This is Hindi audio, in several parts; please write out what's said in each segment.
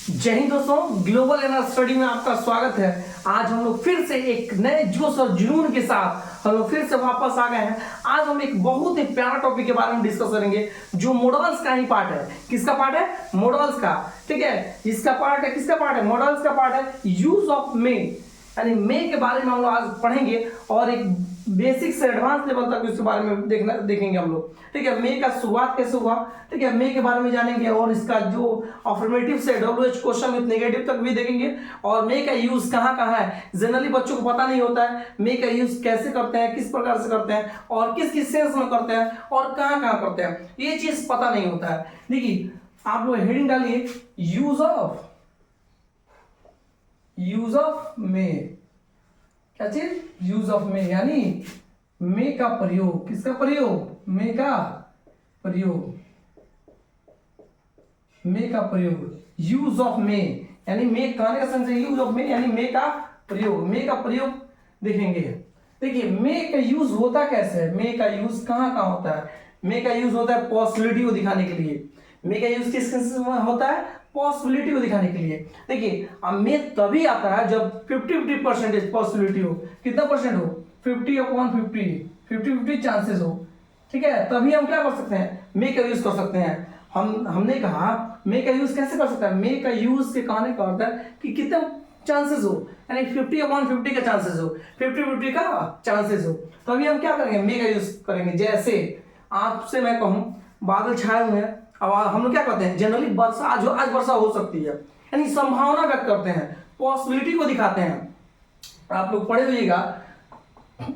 जय हिंद दोस्तों, ग्लोबल एनआर स्टडी में आपका स्वागत है। आज हम लोग फिर से एक नए जोश और जुनून के साथ हम लोग फिर से वापस आ गए हैं। आज हम एक बहुत ही प्यारा टॉपिक के बारे में डिस्कस करेंगे जो मॉडल्स का ही पार्ट है। किसका पार्ट है? मॉडल्स का। ठीक है, इसका पार्ट है, किसका पार्ट है? मॉडल्स का पार्ट है। यूज ऑफ मे, यानी मे के बारे में हम लोग आज पढ़ेंगे और एक बेसिक से एडवांस लेवल तक इसके बारे में देखेंगे हम लोग। ठीक है, मे का शुरुआत कैसे हुआ, ठीक है, मे के बारे में जानेंगे और इसका जो अफर्मेटिव से WH क्वेश्चन विद नेगेटिव तक भी देखेंगे। और मे का यूज कहाँ कहाँ है, जनरली बच्चों को पता नहीं होता है मे का यूज कैसे करते हैं, किस प्रकार से करते हैं और किस किस सेंस में करते हैं और कहाँ कहाँ करते हैं, ये चीज पता नहीं होता है। देखिए, आप लोग हेडिंग डालिए यूज ऑफ मे। क्या चीज? यूज ऑफ मे, यानी मे का प्रयोग। किसका प्रयोग? मे का प्रयोग। मे का प्रयोग, यूज ऑफ मे, यानी मे कहने का सेंस है यूज ऑफ मे, यानी मे का प्रयोग। मे का प्रयोग देखेंगे। देखिए, मे का यूज होता कैसे है, मे का यूज कहाँ कहाँ होता है? मे का यूज होता है पॉसिबिलिटी को दिखाने के लिए। मे का यूज किस किस में होता है? पॉसिबिलिटी को दिखाने के लिए। देखिए, अब मे तभी आता है जब 50-50% पॉसिबिलिटी हो। कितना परसेंट हो? 50/50 चांसेस हो। ठीक है, तभी हम क्या कर सकते हैं? मे का यूज कर सकते हैं। हमने कहा मे का यूज कैसे कर सकता है? मे का यूज के कहने का अर्थ है कि कितने चांसेस हो, यानी 50/50 का चांसेस हो, 50-50 का चांसेस हो, तभी हम क्या करेंगे? मे का यूज करेंगे। जैसे आपसे मैं कहूं बादल छाए हुए हैं, अब हम लोग क्या करते हैं? जनरली वर्षा आज वर्षा हो सकती है, यानी संभावना व्यक्त करते हैं, पॉसिबिलिटी को दिखाते हैं। आप लोग पढ़े होइएगा,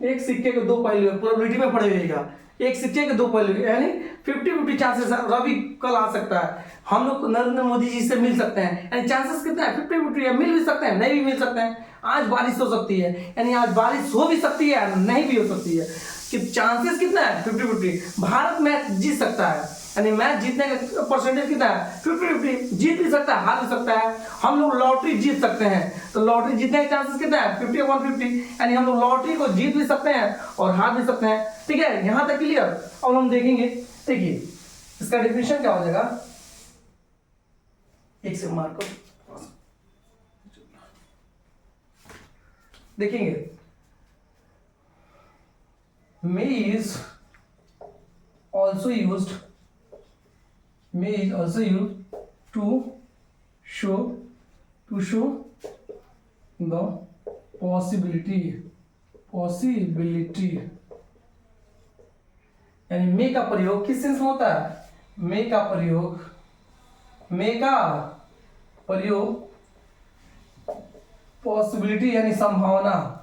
एक सिक्के के दो पहलू, प्रोबेबिलिटी में पढ़े होइएगा, एक सिक्के के दो पहलू, यानी 50-50 चांसेस रवि कल आ सकता है, हम लोग नरेंद्र मोदी जी से मिल सकते हैं, यानी चांसेस कितना है? 50-50 है। मिल भी सकते हैं, नहीं भी मिल सकते हैं। आज बारिश हो सकती है, यानी आज बारिश हो भी सकती है, नहीं भी हो सकती है। कि चांसेस कितना है? 50-50। भारत मैच जीत सकता है, यानी मैच जीतने का परसेंटेज कितना है? 50-50। जीत भी सकता है, हार भी सकता है। हम लोग लॉटरी जीत सकते हैं, तो लॉटरी जीतने के चांसेस कितना है? 50/50, यानी हम लोग लॉटरी को जीत भी सकते हैं और हार भी सकते हैं। ठीक है, यहां तक क्लियर? अब हम देखेंगे। देखिए, इसका डेफिनेशन क्या हो जाएगा, एक से मार्क देखेंगे। मे is also used to show the possibility, यानी मे का प्रयोग किस सेंस में होता है? मे का प्रयोग पॉसिबिलिटी, यानी संभावना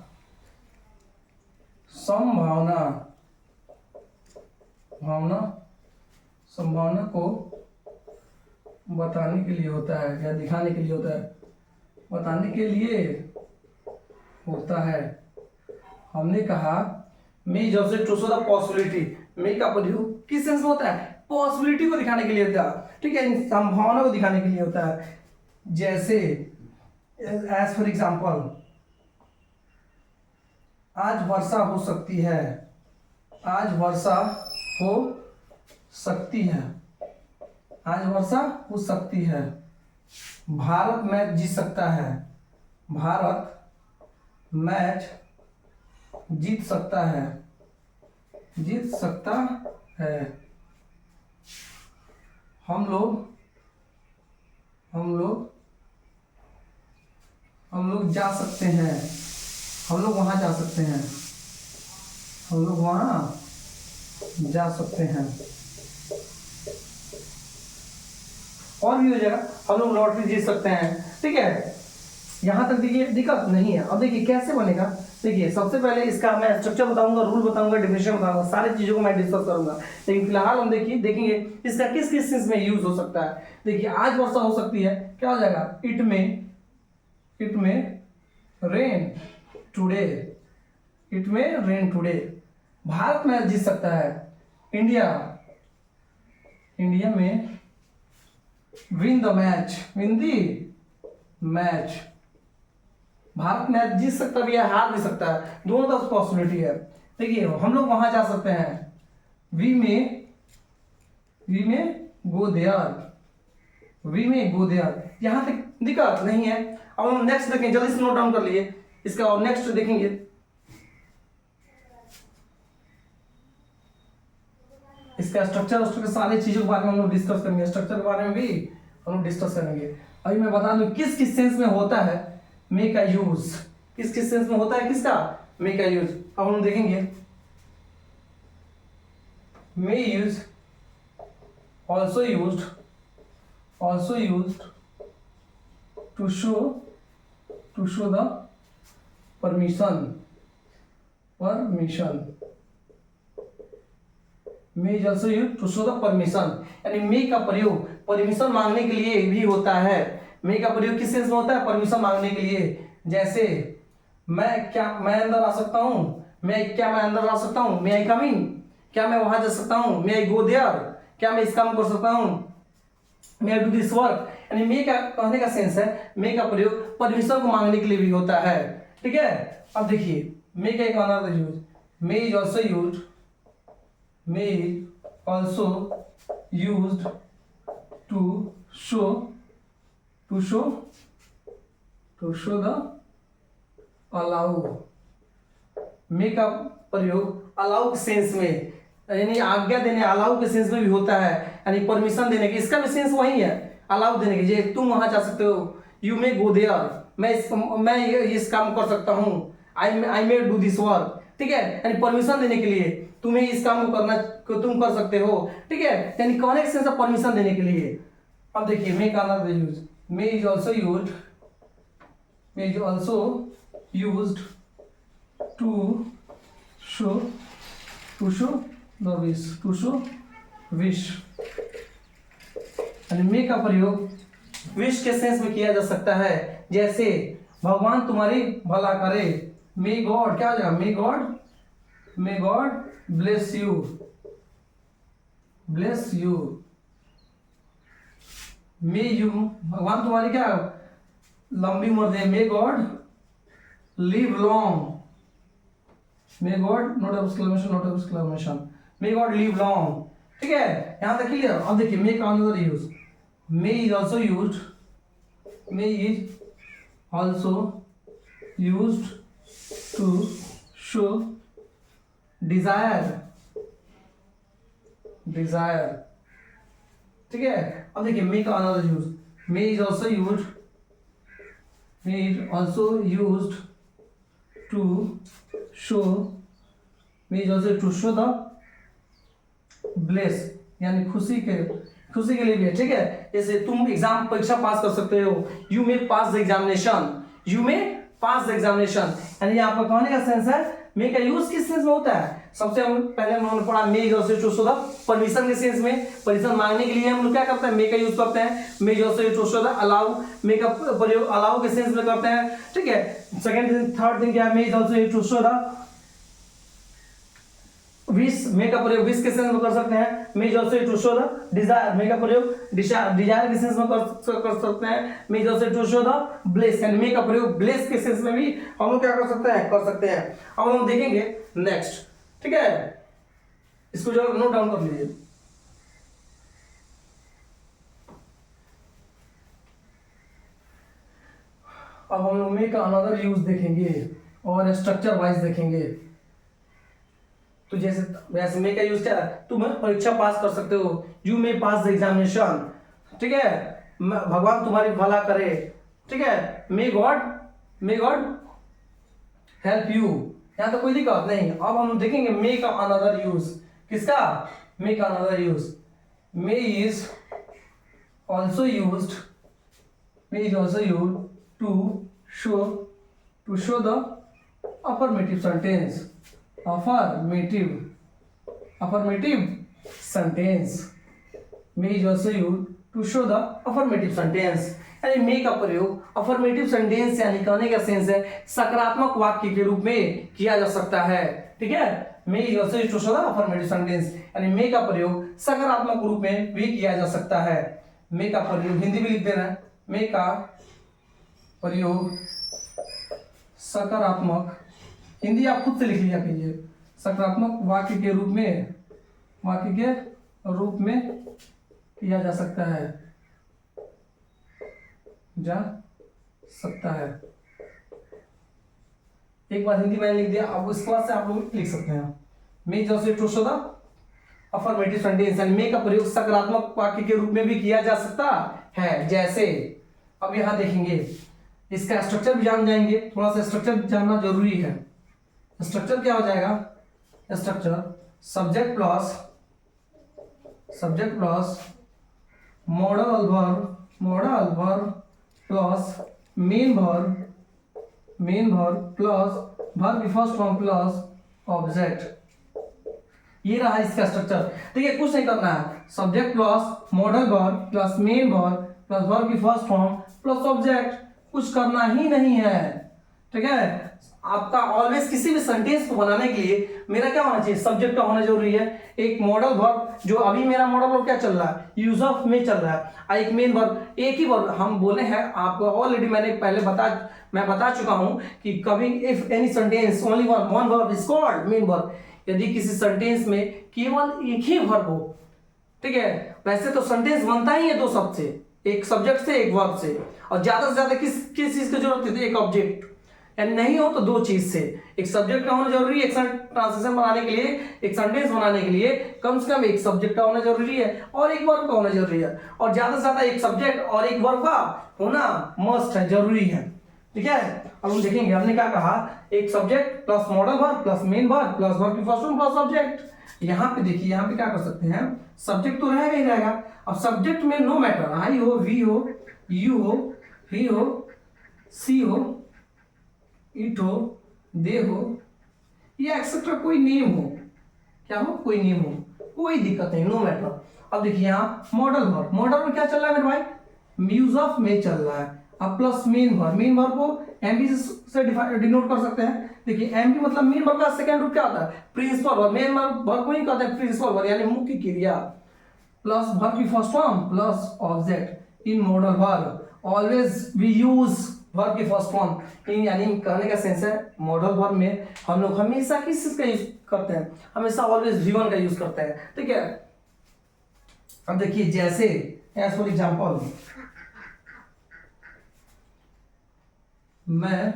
को बताने के लिए होता है या दिखाने के लिए होता है, बताने के लिए होता है। हमने कहा मे जब से टू शो द पॉसिबिलिटी, मे का प्रयोग किस सेंस में होता है? पॉसिबिलिटी को दिखाने के लिए होता है। ठीक है, संभावना को दिखाने के लिए होता है। जैसे एज फॉर एग्जाम्पल, आज वर्षा हो सकती है, आज वर्षा हो सकती है, आज वर्षा हो सकती है। भारत मैच जीत सकता है, भारत मैच जीत सकता है, जीत सकता है। हम लोग जा सकते हैं, हम लोग वहां जा सकते हैं, हम लोग वहां जा सकते हैं। और भी हो जाएगा, हम लोग लॉटरी जीत सकते हैं। ठीक है, यहां तक देखिए दिक्कत नहीं है। अब देखिए कैसे बनेगा। देखिए, सबसे पहले इसका मैं स्ट्रक्चर बताऊंगा, रूल बताऊंगा, डेफिनेशन बताऊंगा, सारी चीजों को मैं डिस्कस करूंगा। लेकिन फिलहाल हम देखेंगे इसका किस किस चीज में यूज हो सकता है। देखिए, आज वर्षा हो सकती है, क्या हो जाएगा? It may rain today, it may rain today. Bharat match जीत सकता है, India may win the match, Bharat match जीत सकता भी है, हार भी सकता है, दोनों तरफ पॉसिबिलिटी है। देखिए, हम लोग वहां जा सकते हैं, we may go there, we may go there. यहाँ तक दिक्कत नहीं है। अब हम नेक्स्ट देखें, जल्दी से नोट डाउन कर लिए इसका, और नेक्स्ट देखेंगे। इसका स्ट्रक्चर सारी चीजों के बारे में हम लोग डिस्कस करेंगे, स्ट्रक्चर के बारे में भी हम लोग डिस्कस करेंगे। अभी मैं बता दूं किस किस सेंस में होता है मे का यूज, किस किस सेंस में होता है किसका, मे का यूज। अब हम देखेंगे मे use also used to show the permission may is also used to show the permission, यानी मे का प्रयोग परमिशन मांगने के लिए भी होता है। मे का प्रयोग किस सेंस में होता है, परमिशन मांगने के लिए। जैसे मैं अंदर आ सकता हूँ, मैं अंदर आ सकता हूँ, मे आई कम इन, क्या मैं वहां जा सकता हूँ, मे आई गो देयर, क्या मैं इस काम कर सकता हूँ, may I do this work. यानी मे का कहने का सेंस है, मे का प्रयोग परमिशन को मांगने के लिए भी होता है। ठीक है, अब देखिए मे का एक another use, may is also used, may is also used to show the allow. May का प्रयोग अलाउ के सेंस में, यानी आज्ञा देने, अलाउ के सेंस में भी होता है, यानी परमिशन देने की, इसका भी सेंस वही है, अलाउ देने की। जे तुम वहां जा सकते हो, यू मे गो देयर, मैं इस काम कर सकता हूँ, आई मे डू दिस वर्क। ठीक है, यानी परमिशन देने के लिए, तुम्हें इस काम को तुम कर सकते हो। ठीक है, यानी कहने के सेंस परमिशन देने के लिए। अब देखिए मे का another use, may is also used to show wish, यानी मे का प्रयोग विश के सेंस में किया जा सकता है। जैसे भगवान तुम्हारी भला करे, मे गॉड, क्या हो जाएगा, may God bless you, may you, भगवान तुम्हारी क्या लंबी उम्र दे, may God live long, may God not exclamation, may God live long. ठीक है, यहां तक क्लियर। अब देखिए मे का another use, may is also used to show desire. ठीक है, अब देखिए मे का another use, may is also used to show the bless, यानी खुशी के लिए भी है। ठीक है, जैसे तुम एग्जाम परीक्षा पास कर सकते हो, you may pass the examination, यानी आपका कहने का सेंस है। मे का यूज किस सेंस में होता है, सबसे हम पहले हमने पढ़ा may is also to show the permission के सेंस में, परमिशन मांगने के लिए हम लोग क्या करते हैं, मे का यूज करते हैं। May is also to show the allow, may का प्रयोग अलाउ के सेंस में करते हैं। ठीक है, सेकंड थिंग, थर्ड थिंग क्या है, may is also to show the wish, may का प्रयोग विश के सेंस में कर सकते हैं। May is also to show the desire, may का प्रयोग डिजायर के सेंस में कर सकते हैं। May is also to show the bless, यानी मे का प्रयोग ब्लेस के सेंस में भी हम लोग क्या कर सकते हैं। अब हम देखेंगे नेक्स्ट। ठीक है, इसको जो नोट डाउन कर लीजिए। अब हम लोग मे का अनदर यूज देखेंगे और स्ट्रक्चर वाइज देखेंगे। तो जैसे मे का यूज क्या है, तुम परीक्षा पास कर सकते हो, you may pass the examination. ठीक है, भगवान तुम्हारी भला करे। ठीक है, मे गॉड हेल्प यू, यहाँ तो कोई दिक्कत नहीं। अब हम देखेंगे मे का अनदर यूज, किसका, मे का another use, may is also used to show the affirmative sentence, may is also used to show the affirmative sentence, यानी मे का प्रयोग अफर्मेटिव सेंटेंस यानी कहने का सेंस है सकारात्मक वाक्य के रूप में किया जा सकता है। ठीक है, may is also used to show the affirmative sentence, यानी मे का प्रयोग सकारात्मक रूप में भी किया जा सकता है। मे का प्रयोग, हिंदी भी लिख देना, मे का प्रयोग सकारात्मक, हिंदी आप खुद से लिख लिया कीजिए, सकारात्मक वाक्य के रूप में किया जा सकता है। जा सकता है। एक बार हिंदी मैंने लिख दिया, अब उसके बाद से आप लोग लिख सकते हैं मे जैसे to show the affirmative sentence, may का प्रयोग सकारात्मक वाक्य के रूप में भी किया जा सकता है। जैसे अब यहां देखेंगे, इसका स्ट्रक्चर भी जान जाएंगे, थोड़ा सा स्ट्रक्चर जानना जरूरी है। स्ट्रक्चर क्या हो जाएगा? Structure subject plus modal verb plus main verb plus verb की फर्स्ट फॉर्म प्लस ऑब्जेक्ट। ये रहा इसका स्ट्रक्चर। ठीक है, कुछ नहीं करना है, subject plus modal verb plus main verb plus verb की फर्स्ट फॉर्म प्लस ऑब्जेक्ट, कुछ करना ही नहीं है। ठीक है, आपका ऑलवेज किसी भी सेंटेंस को बनाने के लिए मेरा क्या होना चाहिए? सब्जेक्ट का होना जरूरी है, एक मॉडल वर्ब, जो अभी मेरा मॉडल वर्ब क्या चल रहा है? यूज ऑफ में चल रहा है, और एक मेन वर्ब। एक ही वर्ब हम बोले हैं आपको, ऑलरेडी मैंने पहले मैं बता चुका हूं कि कभी if any sentence only one verb is called main verb, यदि किसी सेंटेंस में केवल एक ही वर्ब हो। ठीक है, वैसे तो सेंटेंस बनता ही है दो शब्द से, एक सब्जेक्ट से एक वर्ब से, और ज्यादा से ज्यादा किस चीज की जरूरत होती है? एक ऑब्जेक्ट, एंड नहीं हो तो दो चीज से, एक सब्जेक्ट का होना जरूरी है, एक ट्रांसलेशन बनाने के लिए, एक सेंटेंस बनाने के लिए कम से कम एक सब्जेक्ट का होना जरूरी है और एक वर्ब का होना जरूरी है, और ज्यादा से ज्यादा एक सब्जेक्ट और एक वर्ब का होना मस्ट है, जरूरी है। ठीक है, अब हम देखेंगे हमने क्या कहा, एक subject plus modal verb plus main verb plus verb की फर्स्ट फॉर्म प्लस ऑब्जेक्ट। यहाँ पे देखिए, यहाँ पे क्या कर सकते हैं, सब्जेक्ट तो रहेगा ही रहेगा। अब सब्जेक्ट में नो मैटर, आई हो, वी हो, यू हो, ही हो, सी हो, इट हो, दे हो, या एक्सेट्रा कोई नेम हो, क्या हो, कोई नेम हो, कोई दिक्कत नहीं, नो मैटर। अब देखिए यहाँ मॉडल वर्ब क्या चल रहा है मेरे भाई? यूज ऑफ में चल रहा है। अब प्लस मेन वर्ब को एमबी से डिनोट कर सकते हैं। देखिए एमबी मतलब मेन वर्ब का सेकंड रूप क्या होता है? Principal verb. मेन वर्ब को ही कहते हैं प्रिंसिपल वर्ब, यानी मुख्य क्रिया, प्लस वर्ब की first form plus object. In modal verb always we use verb की फर्स्ट फॉर्म, यानी कहने का सेंस है मॉडल वर्ब में हम लोग हमेशा किस चीज का यूज करते हैं? हमेशा ऑलवेज V1 का यूज करते हैं। ठीक है, अब देखिए जैसे एज फॉर एग्जांपल, मैं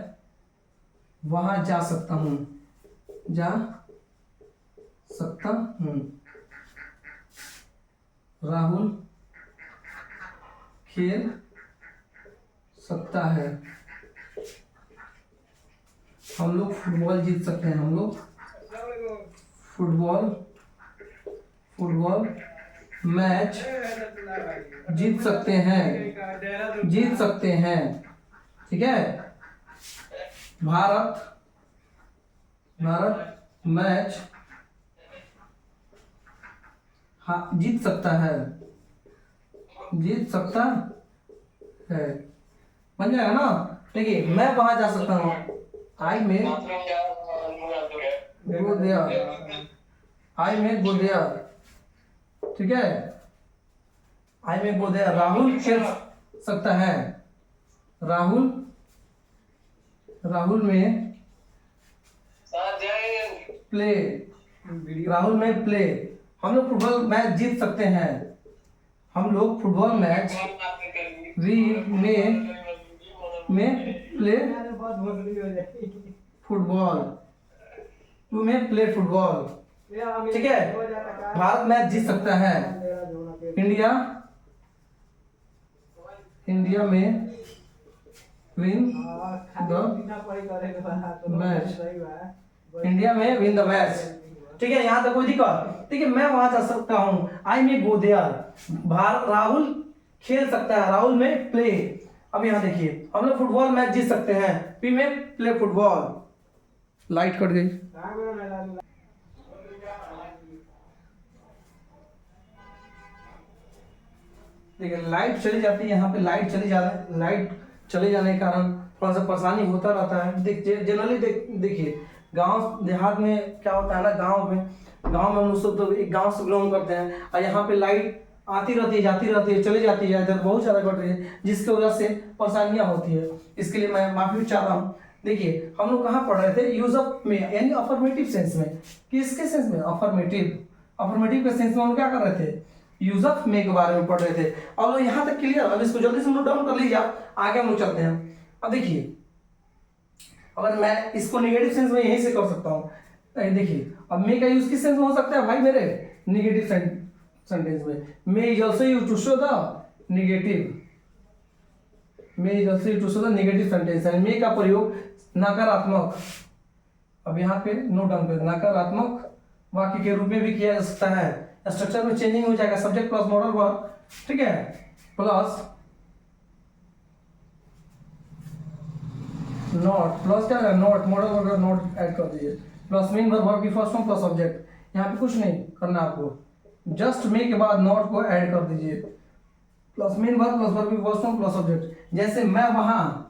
वहां जा सकता हूं, राहुल खेल सकता है, हम लोग फुटबॉल जीत सकते हैं, हम लोग फुटबॉल मैच जीत सकते हैं। ठीक है, भारत मैच जीत सकता है, बन जाएगा ना। देखिए मैं वहां जा सकता हूँ, आई में गो देयर। ठीक है, आई में गो देयर। राहुल खेल सकता है, राहुल में प्ले, हम लोग फुटबॉल मैच जीत सकते हैं, हम लोग फुटबॉल मैच में प्ले फुटबॉल। ठीक है, भारत मैच जीत सकता है, India may win the match. ठीक है, यहाँ तक कोई दिक्कत? ठीक है, मैं वहां जा सकता हूँ, आई में गो देयर। राहुल खेल सकता है, राहुल में प्ले। अब यहाँ देखिए हम लोग फुटबॉल मैच जीत सकते हैं, पी में प्ले फुटबॉल। लाइट कट गई। देखिए लाइट चली जाती है, यहाँ पे लाइट चले जाने के कारण थोड़ा सा परेशानी होता रहता है। जनरली देखिए गांव देहात में क्या होता है ना, गांव में हम लोग सब तो एक गांव से बिलोंग करते हैं, और यहाँ पे लाइट आती रहती है, जाती रहती है, चली जाती है, इधर बहुत ज़्यादा कट रही है, जिसकी वजह से परेशानियां होती है। इसके लिए मैं माफी चाह रहा हूँ। देखिए हम लोग कहाँ पढ़ रहे थे? यूज ऑफ में, यानी अफर्मेटिव सेंस में। किसके सेंस में? अफर्मेटिव के सेंस में हम क्या कर रहे थे? यूज ऑफ मे के बारे में पढ़ रहे थे। अब लोग यहाँ तक क्लियर, अब इसको जल्दी से नोट डाउन कर लीजिए आप, आगे हम लोग चलते हैं। अब देखिए अगर मैं इसको निगेटिव सेंस में यहीं से कर सकता हूँ, देखिए अब मे का यूज किस सेंस में हो सकता है भाई मेरे, निगेटिव सेंटेंस में। May is also use to show the negative, may is also use to show the negative sentence, यानी मे का प्रयोग नकारात्मक, अब यहाँ पे नोट डाउन कर, नकारात्मक वाक्य के रूप में भी किया जा सकता है। स्ट्रक्चर में चेंजिंग हो जाएगा, सब्जेक्ट प्लस मॉडल वर्ब, ठीक है, प्लस नॉट, प्लस क्या है not, modal verb not add कर दीजिए, प्लस मेन वर्ब की फर्स्ट फॉर्म प्लस ऑब्जेक्ट। यहाँ पे कुछ नहीं करना आपको, जस्ट मे के बाद नॉट को ऐड कर दीजिए, plus main verb plus verb की फर्स्ट फॉर्म प्लस ऑब्जेक्ट। जैसे मैं वहां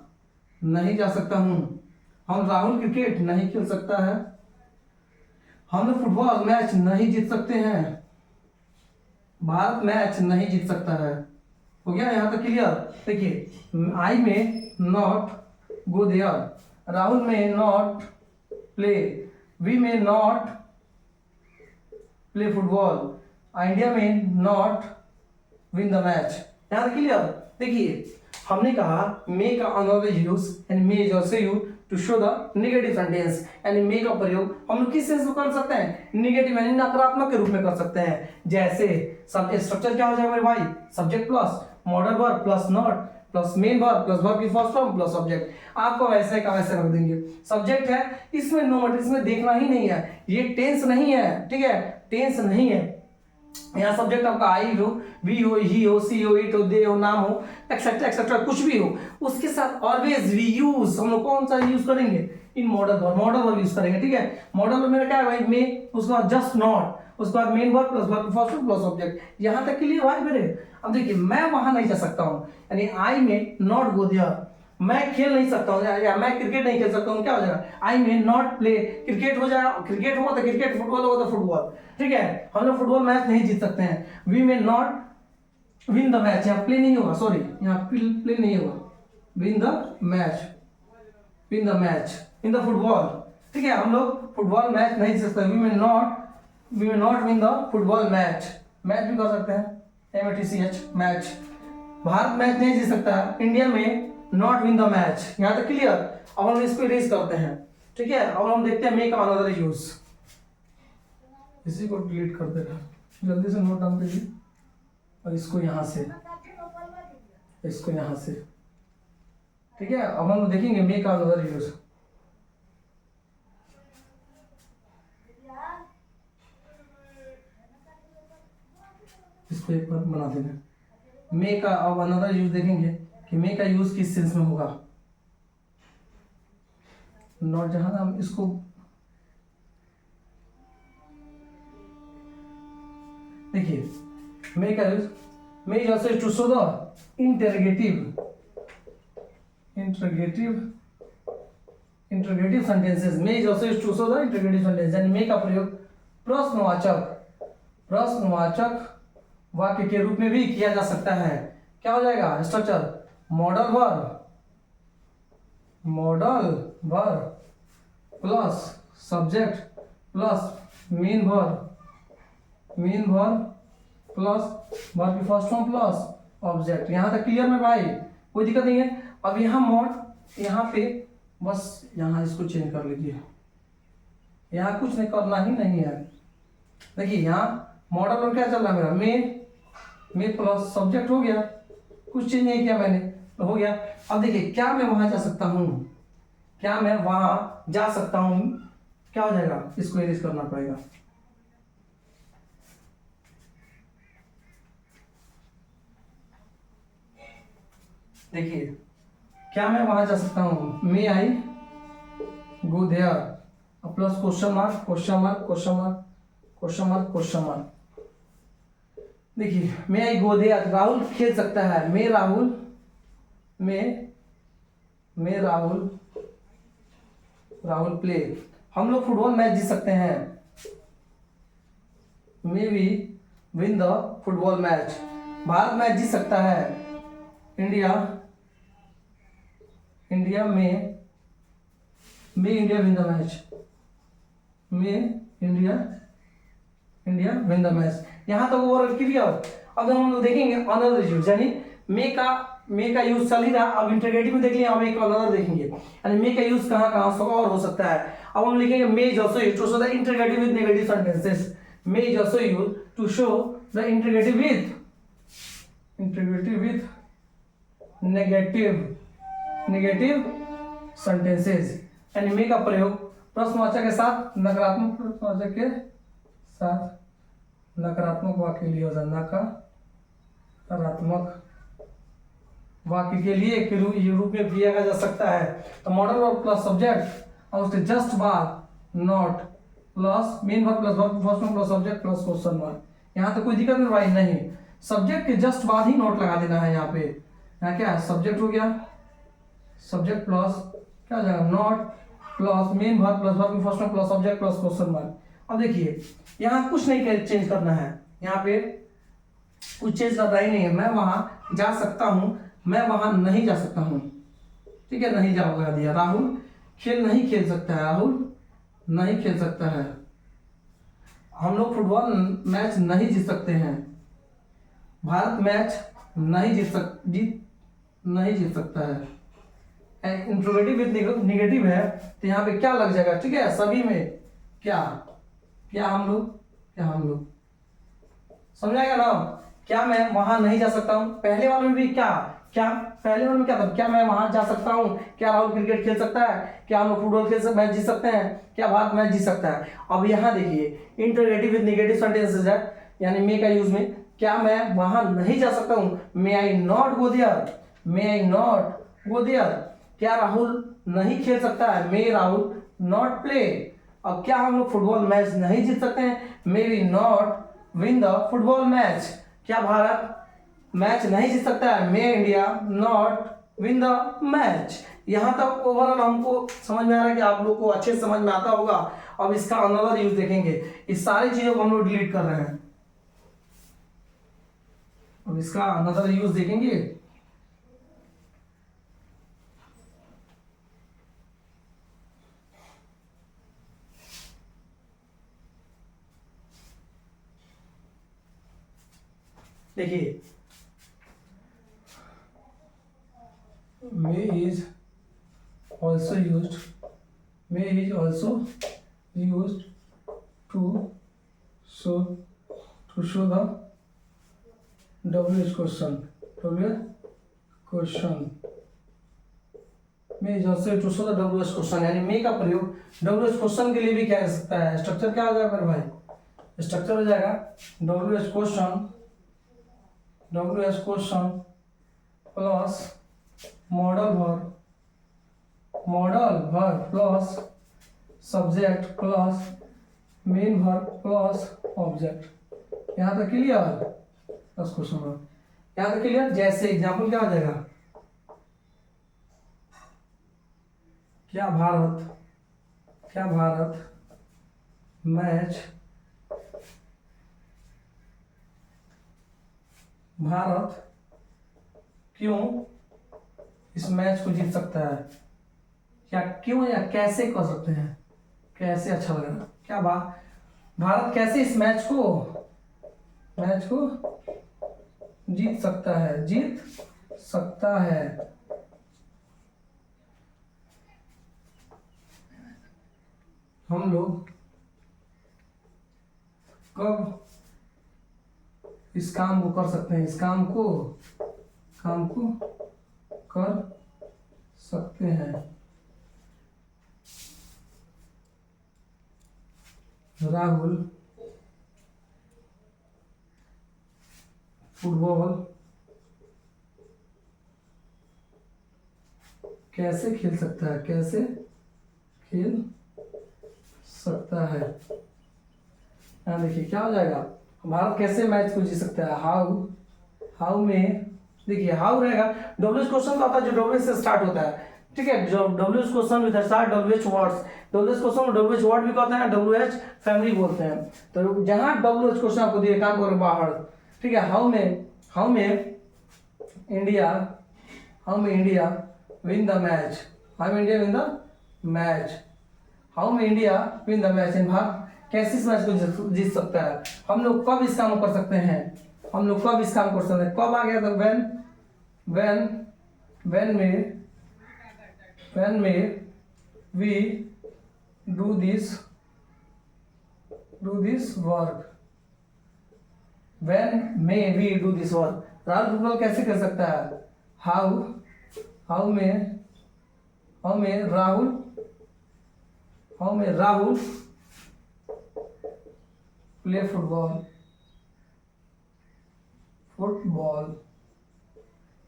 नहीं जा सकता हूं, हम राहुल क्रिकेट नहीं खेल सकता है, हम फुटबॉल मैच नहीं जीत सकते हैं, भारत मैच नहीं जीत सकता है। हो गया यहाँ तक क्लियर। देखिए आई में not go there, Rahul may not play, we may not play football, India may not win the match. यहाँ तक क्लियर। देखिए हमने कहा मे का another use and may is also use to show the negative sentence, यानी मे का प्रयोग हम लोग किस सेंस में कर सकते हैं, नेगेटिव यानी नकारात्मक के रूप में कर सकते हैं। जैसे सब स्ट्रक्चर क्या हो जाएगा मेरे भाई, subject plus modal verb plus not plus main verb plus verb की फर्स्ट फॉर्म प्लस ऑब्जेक्ट। आपको वैसे का वैसे रख देंगे। सब्जेक्ट है, इसमें नो मत, इसमें देखना ही नहीं है, ये टेंस नहीं है, ठीक है, टेंस नहीं है। यहाँ सब्जेक्ट आपका आई हो, वी हो, ही हो, सी हो, इट हो, दे हो, नाम हो, एक्सेट्रा एक्सेट्रा कुछ भी हो, उसके साथ ऑलवेज वी यूज, हम लोग कौन सा यूज करेंगे, इन modal verb, modal verb use करेंगे, ठीक है। मॉडल वर्ब मेरा क्या है भाई, मे, उसके बाद जस्ट नॉट, उसके बाद main verb plus verb first form plus object. यहाँ तक के लिए भाई मेरे। अब देखिए मैं वहां नहीं जा सकता हूँ, यानी आई में नॉट गो देयर, मैं खेल नहीं सकता हूँ, या मैं क्रिकेट नहीं खेल सकता हूँ, क्या हो जाएगा, आई में नॉट प्ले क्रिकेट हो जाएगा, क्रिकेट हुआ तो क्रिकेट, फुटबॉल हुआ तो फुटबॉल, ठीक है, हम लोग फुटबॉल मैच नहीं जीत सकते हैं। We may not win the match, यहाँ प्ले नहीं होगा, सॉरी यहाँ प्ले नहीं होगा, win the match, win the match in the football, ठीक है, हम लोग फुटबॉल मैच नहीं जीत सकते। We may not win the football match, match भी कर सकते हैं, MATCH मैच। भारत मैच नहीं जीत सकता, India may not win the match. यहाँ तक क्लियर। अब हम इसको इरेज करते हैं, ठीक है। अब हम देखते हैं मे का अनदर यूज, इसी को डिलीट कर देना, जल्दी से नोट डाउन कीजिए, और इसको यहाँ से, इसको यहाँ से, ठीक है। अब हम देखेंगे मे का अनदर यूज। इसको एक बार बना देना, मे का अब अनदर यूज देखेंगे कि मे का यूज किस सेंस में होगा। नॉट जहां हम इसको देखिए, मे का use, may is also to show the interrogative sentences, may is also to show the interrogative sentence, यानी मे का प्रयोग प्रश्नवाचक वाक्य के रूप में भी किया जा सकता है। क्या हो जाएगा structure, modal verb plus subject plus main verb plus verb की फर्स्ट फॉर्म प्लस ऑब्जेक्ट। यहाँ तक क्लियर में भाई, कोई दिक्कत नहीं है। अब यहाँ मॉड, यहाँ पे बस यहाँ इसको चेंज कर लीजिए, यहाँ कुछ नहीं करना ही नहीं है। देखिए यहाँ मॉडल वर्ब क्या चल रहा है मेरा, मे प्लस सब्जेक्ट हो गया, कुछ चेंज नहीं किया मैंने, तो हो गया। अब देखिए क्या मैं वहां जा सकता हूँ, क्या मैं वहां जा सकता हूँ, क्या हो जाएगा, इसको इरेज करना पड़ेगा। देखिए क्या मैं वहां जा सकता हूँ, may I go there, plus question mark question mark question mark question mark question mark. देखिए may I go there, Rahul खेल सकता है, मे राहुल प्ले, हम लोग फुटबॉल मैच जीत सकते हैं, may we win the football match, Bharat match जीत सकता है, India may India win the match, India win the match. यहाँ तक ओवरऑल क्लियर। अब हम लोग देखेंगे अनदर यूज, यानी मे का यूज चल ही रहा, अब इंटरगेटिव में देख लिया, अब एक अनदर देखेंगे, यानी मे का यूज कहाँ कहाँ होगा और हो सकता है। अब हम लिखेंगे may is also used to show the interrogative with negative sentences, may is also used to show the interrogative with negative sentences, यानी मे का प्रयोग प्रश्नवाचक के साथ नकारात्मक प्रश्नवाचक के साथ नकारात्मक वाक्य के लिए होता है, नकारात्मक वाक्य के लिए के रूप में किया जा सकता है। तो मॉडल वर्ब प्लस सब्जेक्ट और उसके जस्ट बाद not plus main verb plus verb first form plus subject plus question mark. यहाँ तो कोई दिक्कत नहीं भाई, नहीं, सब्जेक्ट के जस्ट बाद ही नोट लगा देना है। यहाँ पे यहाँ क्या है, सब्जेक्ट हो गया, सब्जेक्ट प्लस क्या हो जाएगा, not plus main verb plus verb first form plus subject plus question mark. अब देखिए यहाँ कुछ नहीं चेंज करना है, यहाँ पे कुछ चेंज करना ही नहीं है। मैं वहां जा सकता हूँ, मैं वहां नहीं जा सकता हूँ, ठीक है, नहीं जाओगा दिया। राहुल खेल नहीं खेल सकता है, राहुल नहीं खेल सकता है। हम लोग फुटबॉल मैच नहीं जीत सकते हैं, भारत मैच नहीं जीत सकता है। इंट्रोगेटिव विद निगेटिव है तो यहाँ पे क्या लग जाएगा, ठीक है, सभी में क्या हम लोग समझाएगा ना। क्या मैं वहां नहीं जा सकता हूँ, पहले वाले में भी पहले वाले में क्या था, क्या मैं वहां जा सकता हूँ, क्या राहुल क्रिकेट खेल सकता है, क्या हम लोग फुटबॉल मैच जीत सकते हैं, क्या भारत मैच जीत सकता है। अब यहाँ देखिए इंटरगेटिव विद नेगेटिव सेंटेंसेस है, यानी मे का यूज में, क्या मैं वहां नहीं जा सकता हूँ, may I not go there, क्या राहुल नहीं खेल सकता है, मे राहुल नॉट प्ले। अब क्या हम लोग फुटबॉल मैच नहीं जीत सकते हैं, may we not win the football match, क्या भारत मैच नहीं जीत सकता है, may India not win the match. यहां तक ओवरऑल हमको समझ में आ रहा है कि आप लोग को अच्छे समझ में आता होगा। अब इसका अनदर यूज देखेंगे, इस सारी चीजों को हम लोग डिलीट कर रहे हैं। अब इसका अनदर यूज देखेंगे, देखिए may is also used to show the WH question may is also to show the WH question, यानी may का प्रयोग WH क्वेश्चन के लिए भी किया जा सकता है। स्ट्रक्चर क्या हो जाएगा मेरे भाई, स्ट्रक्चर हो जाएगा WH question plus modal verb plus subject plus main verb plus object. यहाँ तक क्लियर, बस क्वेश्चन वर्ब यहाँ तक क्लियर। जैसे एग्जाम्पल क्या हो जाएगा, क्या भारत मैच क्यों इस मैच को जीत सकता है, या क्यों या कैसे कर सकते हैं, कैसे अच्छा लगेगा, क्या भारत कैसे इस मैच को जीत सकता है। हम लोग कब इस काम को कर सकते हैं, इस काम को कर सकते हैं। राहुल फुटबॉल कैसे खेल सकता है, यहाँ देखिए क्या हो जाएगा, भारत कैसे मैच को जीत सकता है। हाउ में देखिए हाउ रहेगा, डब्ल्यूएच क्वेश्चन का होता है जो डब्ल्यूएच से स्टार्ट होता है, ठीक है, जो WH question with start WH words, WH question को डब्ल्यूएच वर्ड भी कहते हैं, डब्ल्यूएच फैमिली बोलते हैं। तो जहां डब्ल्यूएच क्वेश्चन आपको दिए काम करो बाहर, ठीक है, how may India win the match, how may India win the match इन भारत कैसे इस मैच को जीत सकता है। हम लोग कब इस काम को कर सकते हैं, हम लोग कब इस काम कर सकते हैं, कब आ गया था when may we do this work, when may we do this work। Rahul football कैसे कर सकता है, how may Rahul play football.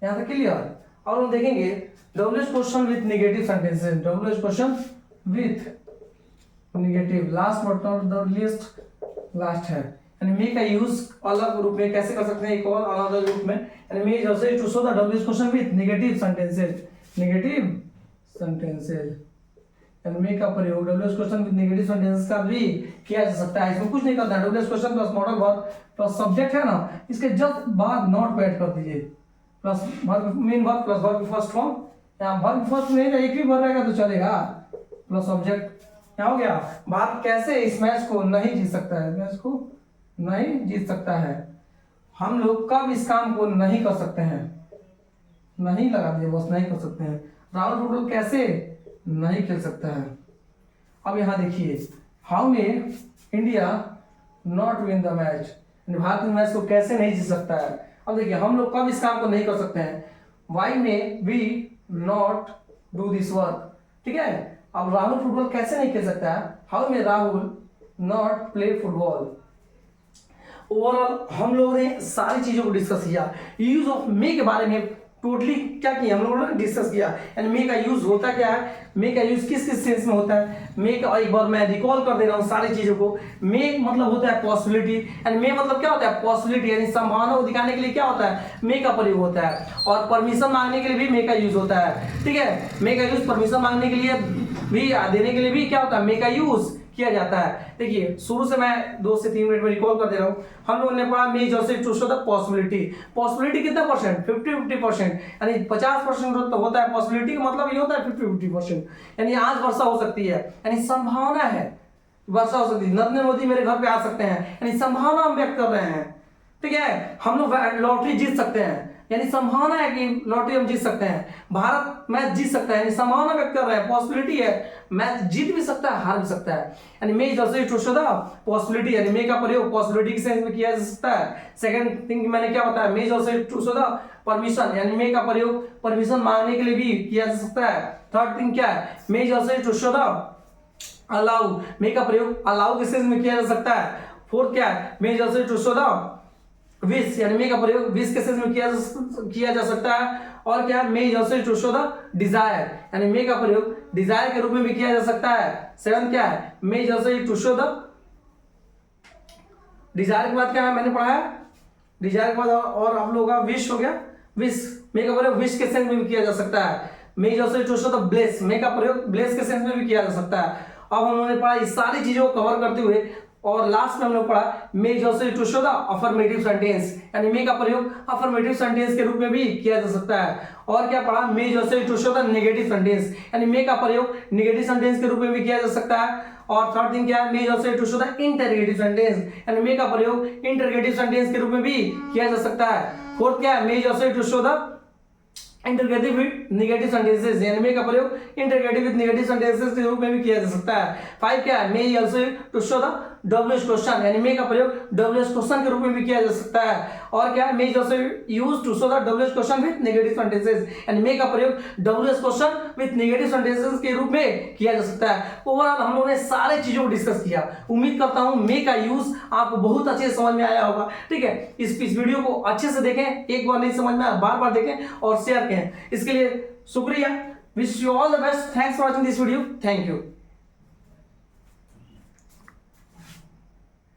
यहाँ तक क्लियर। और हम देखेंगे WH question with negative sentences, WH question with negative, last but not the least, last है यानी मे का यूज अलग रूप में कैसे कर सकते हैं, एक और अलग रूप में, यानी मे जैसे to show the WH question with negative sentences, यानी मे का प्रयोग WH question with negative sentences का भी किया जा सकता है। इसमें कुछ नहीं करना है, WH question plus modal verb plus subject है ना, इसके जस्ट बाद नॉट पे ऐड कर दीजिए, plus verb main verb plus verb first form, यहाँ वर्ब फर्स्ट नहीं है, एक भी वर्ब रहेगा तो चलेगा, प्लस सब्जेक्ट। क्या हो गया, बात कैसे इस मैच को नहीं जीत सकता है, मैच को नहीं जीत सकता है। हम लोग कब इस काम को नहीं कर सकते हैं, नहीं लगा दिए बस, नहीं कर सकते हैं। राहुल फुटबॉल कैसे नहीं खेल सकता है। अब यहाँ देखिए, how may India not win the match, Bharat match को कैसे नहीं जीत सकता है। अब देखिए हम लोग कब इस काम को नहीं कर सकते हैं, why may we not do this work, ठीक है। अब राहुल फुटबॉल कैसे नहीं खेल सकता है, how may Rahul not play football. Overall हम लोगों ने सारी चीजों को डिस्कस किया, यूज ऑफ मे के बारे में टोटली क्या किया हम लोगों ने डिस्कस किया, यानी मे का यूज होता क्या है, मे का यूज किस किस सेंस में होता है। मे का एक बार मैं रिकॉल कर दे रहा हूँ सारी चीजों को। मे मतलब होता है पॉसिबिलिटी, एंड मे मतलब क्या होता है, पॉसिबिलिटी यानी संभावना को दिखाने के लिए क्या होता है, मे का प्रयोग होता है। और परमिशन मांगने के लिए भी मे का यूज होता है, ठीक है। मे का यूज परमिशन मांगने के लिए भी, देने के लिए भी क्या होता है, मे का यूज किया जाता है। देखिए शुरू से मैं 2 से 3 मिनट में रिकॉल कर दे रहा हूँ। हम लोगों ने पढ़ा मे जैसे to show the possibility, possibility कितना परसेंट, 50-50%, यानी 50% तो होता है पॉसिबिलिटी का मतलब ये होता है 50-50%, यानी आज वर्षा हो सकती है, यानी संभावना है वर्षा हो सकती है। नरेंद्र मोदी मेरे घर पे आ सकते हैं, यानी संभावना हम व्यक्त कर रहे हैं, ठीक है। हम लोग लॉटरी जीत सकते हैं, यानी संभावना है कि लॉटरी हम जीत सकते हैं। भारत मैच जीत सकता है, यानी संभावना व्यक्त कर रहे हैं, पॉसिबिलिटी है, मैच जीत भी सकता है हार भी सकता है। यानी मे जैसे टू शो द पॉसिबिलिटी, यानी मे का प्रयोग पॉसिबिलिटी के सेंस में किया जा सकता है। सेकंड थिंग मैंने क्या बताया, मे जैसे टू शो द परमिशन, यानी मे का प्रयोग परमिशन मांगने के लिए भी किया जा सकता है। थर्ड थिंग क्या है, मे जैसे to show the allow, may का प्रयोग अलाउ के सेंस में किया जा सकता है। फोर्थ क्या है, मे जैसे टू शो द विश, यानी मे का प्रयोग विश के सेंस में किया जा सकता है। और क्या है, मे जैसे टू शो द डिजायर, यानी मे का प्रयोग डिजायर के रूप में भी किया जा सकता है। सेवन क्या है, मे जैसे टू शो द, डिजायर के बाद क्या है मैंने पढ़ा है, डिजायर के बाद और आप लोगों का विश हो गया, विश, मे का प्रयोग विश के सेंस में भी किया जा सकता है। मे जैसे टू शो द ब्लेस, मे का प्रयोग ब्लेस के सेंस में भी किया जा सकता है। अब हम लोगों ने पढ़ा इस सारी चीजों को कवर करते हुए, और लास्ट में हम लोग पढ़ा मे जैसे to show the affirmative sentence, यानी मे का प्रयोग अफर्मेटिव सेंटेंस के रूप में भी किया जा सकता है। और क्या पढ़ा, मे जैसे to show the negative sentence, यानी मे का प्रयोग नेगेटिव सेंटेंस के रूप में भी किया जा सकता है। और थर्ड थिंग क्या है, मे जैसे to show the interrogative sentence, यानी मे का प्रयोग इंटरगेटिव सेंटेंस के रूप में भी किया जा सकता है। फोर्थ क्या है, मे जैसे to show the interrogative with negative sentences, यानी मे का प्रयोग इंटरगेटिव विद नेगेटिव सेंटेंसेस के रूप में भी किया जा सकता है। 5 क्या है, may also to show the WH question, यानी मे का प्रयोग डब्ल्यूएच क्वेश्चन के रूप में भी किया जा सकता है। और क्या है, may also used to show the WH question with negative sentences, यानी मे का प्रयोग WH question with negative sentences के रूप में किया जा सकता है। ओवरऑल हम लोगों ने सारे चीजों को डिस्कस किया। उम्मीद करता हूं मे का यूज आपको बहुत अच्छे से समझ में आया होगा, ठीक है। इस वीडियो को अच्छे से देखें, एक बार नहीं समझ में आया बार बार देखें और शेयर करें। इसके लिए शुक्रिया, wish you all the best, thanks for watching this video, thank you.